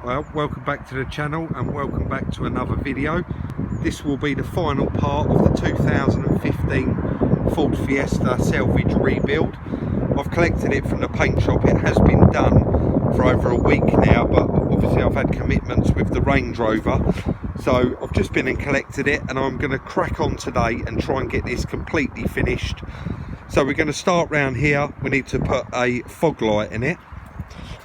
Well, welcome back to the channel and welcome back to another video. This will be the final part of the 2015 Ford Fiesta salvage rebuild. I've collected it from the paint shop. It has been done for over a week now, but obviously I've had commitments with the Range Rover, so I've just been and collected it, and I'm going to crack on today and try and get this completely finished. So we're going to start round here. We need to put a fog light in it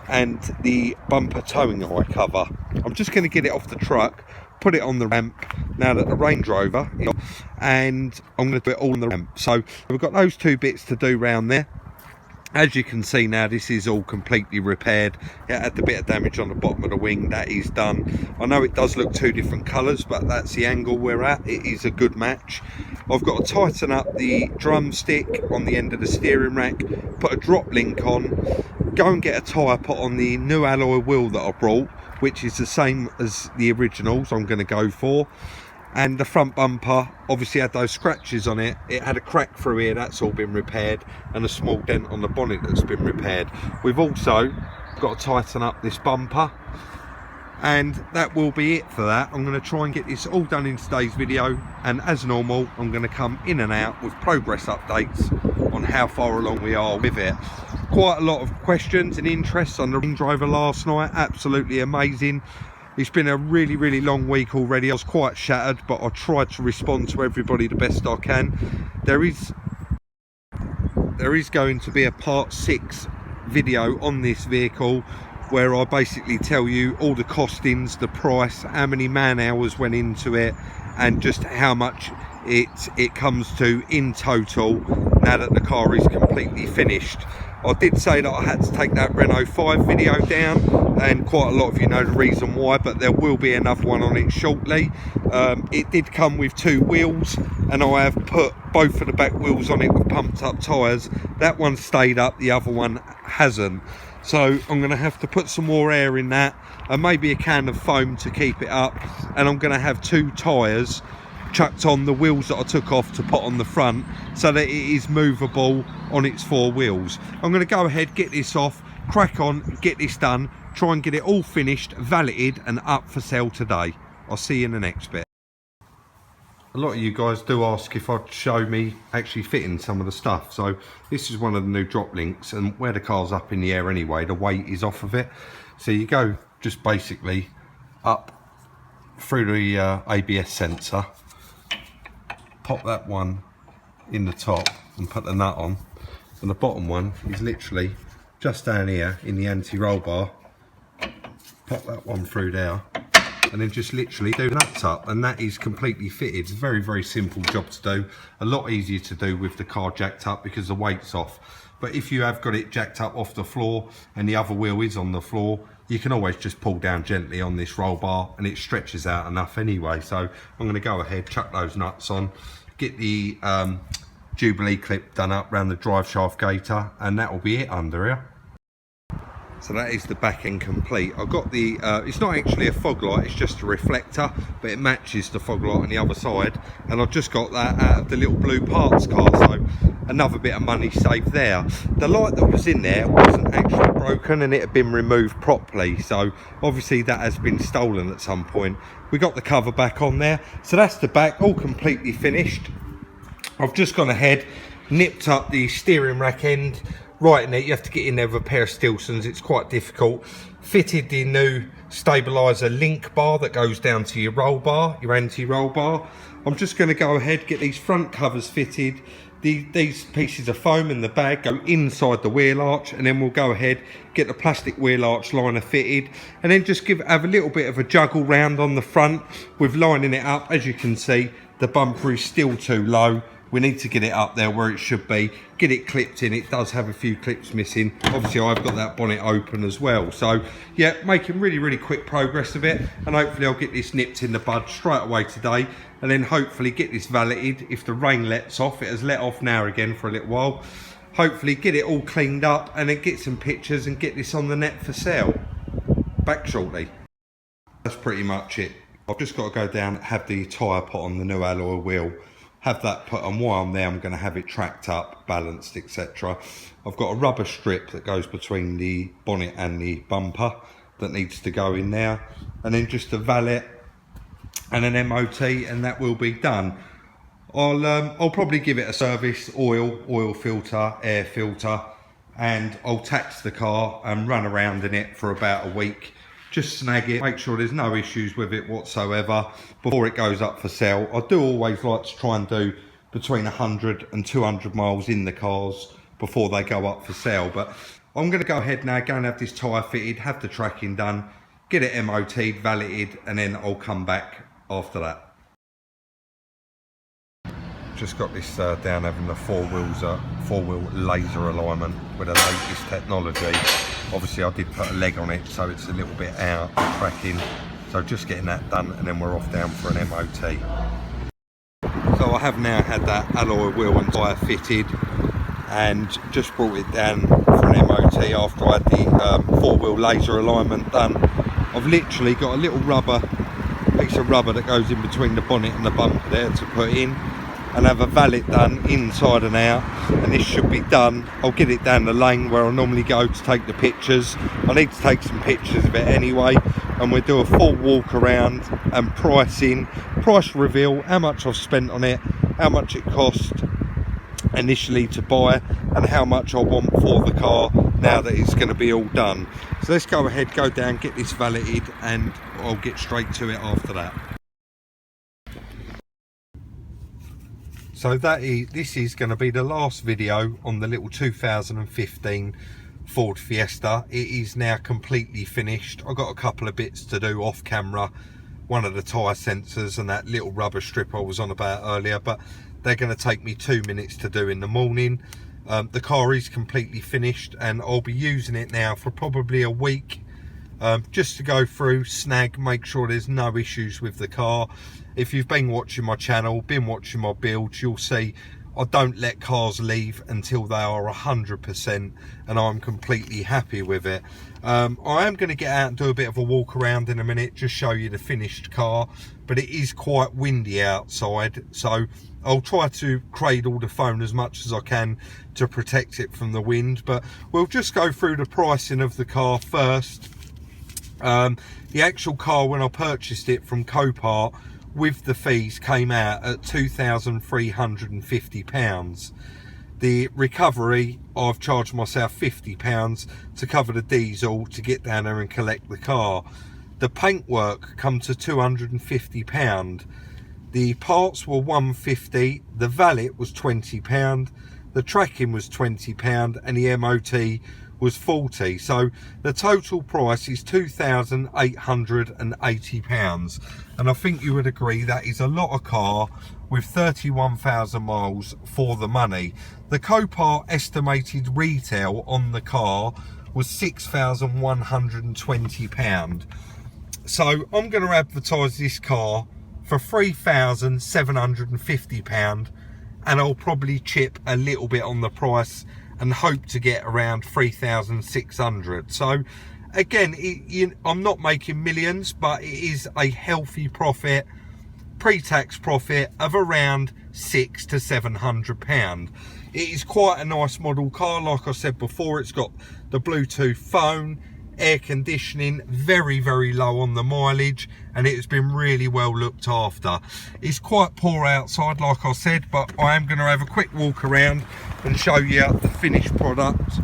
and the bumper towing eye cover. I'm just going to get it off the truck, put it on the ramp now that the Range Rover is off, and I'm going to do it all on the ramp. So we've got those two bits to do round there. As you can see now, this is all completely repaired. It had the bit of damage on the bottom of the wing. That is done. I know it does look two different colours, but that's the angle we're at. It is a good match. I've got to tighten up the drumstick on the end of the steering rack, put a drop link on, go and get a tyre put on the new alloy wheel that I brought, which is the same as the originals I'm going to go for. And the front bumper obviously had those scratches on it. It had a crack through here, that's all been repaired, and a small dent on the bonnet that's been repaired. We've also got to tighten up this bumper, and that will be it for that. I'm going to try and get this all done in today's video, and as normal I'm going to come in and out with progress updates on how far along we are with it. Quite a lot of questions and interest on the Range Rover last night. Absolutely amazing. It's been a really long week already. I was quite shattered, but I tried to respond to everybody the best I can. There is going to be a part 6 video on this vehicle where I basically tell you all the costings, the price, how many man hours went into it, and just how much it comes to in total now that the car is completely finished. I did say that I had to take that Renault 5 video down, and quite a lot of you know the reason why, but there will be another one on it shortly. It did come with 2 wheels, and I have put both of the back wheels on it with pumped up tyres. That one stayed up, the other one hasn't. So I'm going to have to put some more air in that, and maybe a can of foam to keep it up, and I'm going to have 2 tyres chucked on the wheels that I took off to put on the front, so that it is movable on its 4 wheels. I'm going to go ahead, get this off, crack on, get this done, try and get it all finished, valeted and up for sale today. I'll see you in the next bit. A lot of you guys do ask if I'd show me actually fitting some of the stuff. So this is one of the new drop links, and where the car's up in the air anyway, the weight is off of it. So you go just basically up through the ABS sensor, pop that one in the top and put the nut on, and the bottom one is literally just down here in the anti-roll bar. Pop that one through there, and then just literally do the nuts up, and that is completely fitted. It's a very simple job to do, a lot easier to do with the car jacked up because the weight's off. But if you have got it jacked up off the floor and the other wheel is on the floor, you can always just pull down gently on this roll bar and it stretches out enough anyway. So I'm going to go ahead, chuck those nuts on, get the Jubilee clip done up around the drive shaft gaiter, and that will be it under here. So that is the back end complete. I've got the, it's not actually a fog light, it's just a reflector, but it matches the fog light on the other side. And I've just got that out of the little blue parts car, so another bit of money saved there. The light that was in there wasn't actually broken, and it had been removed properly. So obviously that has been stolen at some point. We got the cover back on there. So that's the back, all completely finished. I've just gone ahead, nipped up the steering rack end. Right in it, you have to get in there with a pair of Stilsons, it's quite difficult. Fitted the new stabiliser link bar that goes down to your roll bar, your anti-roll bar. I'm just going to go ahead, get these front covers fitted. These pieces of foam in the bag go inside the wheel arch, and then we'll go ahead, get the plastic wheel arch liner fitted, and then just have a little bit of a juggle round on the front with lining it up. As you can see, the bumper is still too low. We need to get it up there where it should be, get it clipped in. It does have a few clips missing. Obviously I've got that bonnet open as well. So yeah, making really quick progress of it, and hopefully I'll get this nipped in the bud straight away today, and then hopefully get this valeted. If the rain lets off, it has let off now again for a little while. Hopefully get it all cleaned up, and then get some pictures and get this on the net for sale. Back shortly. That's pretty much it. I've just got to go down, have the tyre put on the new alloy wheel, have that put on. While I'm there, I'm going to have it tracked up, balanced, etc. I've got a rubber strip that goes between the bonnet and the bumper that needs to go in there, and then just a valet and an MOT, and that will be done. I'll probably give it a service, oil filter, air filter, and I'll tax the car and run around in it for about a week. Just snag it, make sure there's no issues with it whatsoever before it goes up for sale. I do always like to try and do between 100 and 200 miles in the cars before they go up for sale. But I'm going to go ahead now, go and have this tyre fitted, have the tracking done, get it MOT'd, valeted, and then I'll come back after that. Just got this down having the four-wheel laser alignment with the latest technology. Obviously I did put a leg on it, so it's a little bit out of tracking. So just getting that done, and then we're off down for an MOT. So I have now had that alloy wheel and tyre fitted, and just brought it down for an MOT after I had the four-wheel laser alignment done. I've literally got a little piece of rubber that goes in between the bonnet and the bumper there to put in, and have a valet done inside and out, and this should be done. I'll get it down the lane where I normally go to take the pictures. I need to take some pictures of it anyway, and we'll do a full walk around and price reveal, how much I've spent on it, how much it cost initially to buy, and how much I want for the car now that it's going to be all done. So let's go ahead, go down, get this valeted, and I'll get straight to it after that. So this is going to be the last video on the little 2015 Ford Fiesta. It is now completely finished. I've got a couple of bits to do off camera, one of the tyre sensors and that little rubber strip I was on about earlier, but they're going to take me 2 minutes to do in the morning. The car is completely finished, and I'll be using it now for probably a week, just to go through, snag, make sure there's no issues with the car. If you've been watching my channel, been watching my builds, you'll see I don't let cars leave until they are 100% and I'm completely happy with it. I am going to get out and do a bit of a walk around in a minute, just show you the finished car, but it is quite windy outside, so I'll try to cradle the phone as much as I can to protect it from the wind. But we'll just go through the pricing of the car first. The actual car, when I purchased it from Copart with the fees, came out at £2,350. The recovery, I've charged myself £50 to cover the diesel to get down there and collect the car. The paintwork come to £250. The parts were £150, the valet was £20, the tracking was £20, and the MOT was £40. So the total price is £2,880, and I think you would agree that is a lot of car with 31,000 miles for the money. The Copart estimated retail on the car was £6,120. So I'm going to advertise this car for £3,750, and I'll probably chip a little bit on the price and hope to get around 3,600. So again, I'm not making millions, but it is a healthy profit, pre-tax profit of around £600 to £700. It is quite a nice model car. Like I said before, it's got the Bluetooth phone, air conditioning, very low on the mileage, and it has been really well looked after. It's quite poor outside, like I said, but I am going to have a quick walk around and show you the finished product.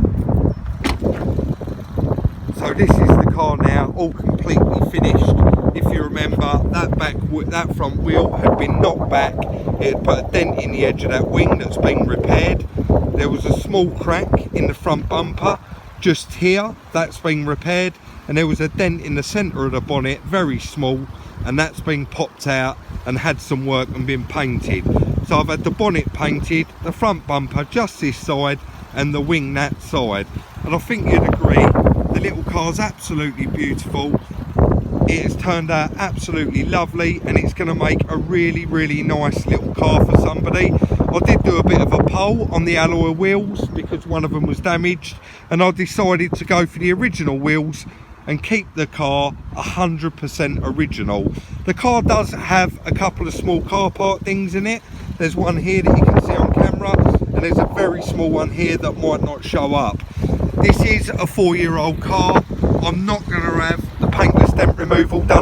So this is the car now, all completely finished. If you remember, that front wheel had been knocked back. It had put a dent in the edge of that wing that's been repaired. There was a small crack in the front bumper just here, that's been repaired, and there was a dent in the centre of the bonnet, very small, and that's been popped out and had some work and been painted. So I've had the bonnet painted, the front bumper just this side, and the wing that side, and I think you'd agree the little car's absolutely beautiful. It has turned out absolutely lovely, and it's going to make a really nice little car for somebody. I did do a bit of a poll on the alloy wheels because one of them was damaged, and I decided to go for the original wheels and keep the car 100% original. The car does have a couple of small car part things in it. There's one here that you can see on camera, and there's a very small one here that might not show up. This is a 4-year-old car. I'm not going to have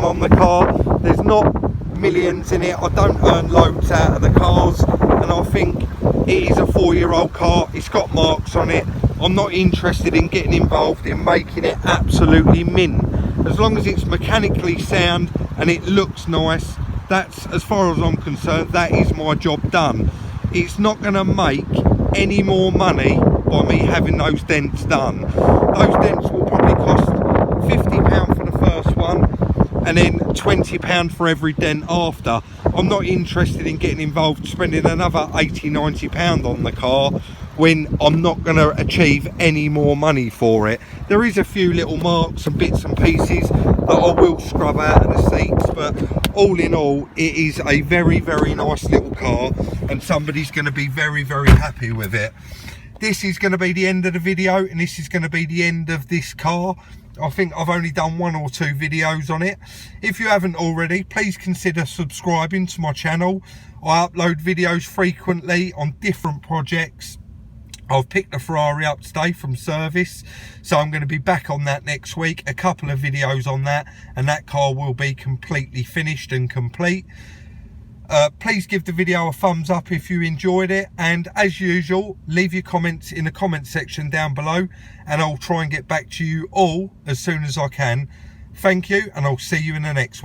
on the car. There's not millions in it. I don't earn loads out of the cars, and I think it is a 4-year-old car. It's got marks on it. I'm not interested in getting involved in making it absolutely mint. As long as it's mechanically sound and it looks nice, that's, as far as I'm concerned, that is my job done. It's not going to make any more money by me having those dents done. Those dents will probably cost £50 for the first one, and then £20 for every dent after. I'm not interested in getting involved spending another £80–90 on the car when I'm not going to achieve any more money for it. There is a few little marks and bits and pieces that I will scrub out of the seats, but all in all, it is a very, very nice little car, and somebody's going to be very, very happy with it. This is going to be the end of the video, and this is going to be the end of this car. I think I've only done 1 or 2 videos on it. If you haven't already, please consider subscribing to my channel. I upload videos frequently on different projects. I've picked the Ferrari up today from service, so I'm going to be back on that next week. A couple of videos on that, and that car will be completely finished and complete. Please give the video a thumbs up if you enjoyed it, and as usual, leave your comments in the comment section down below, and I'll try and get back to you all as soon as I can. Thank you, and I'll see you in the next one.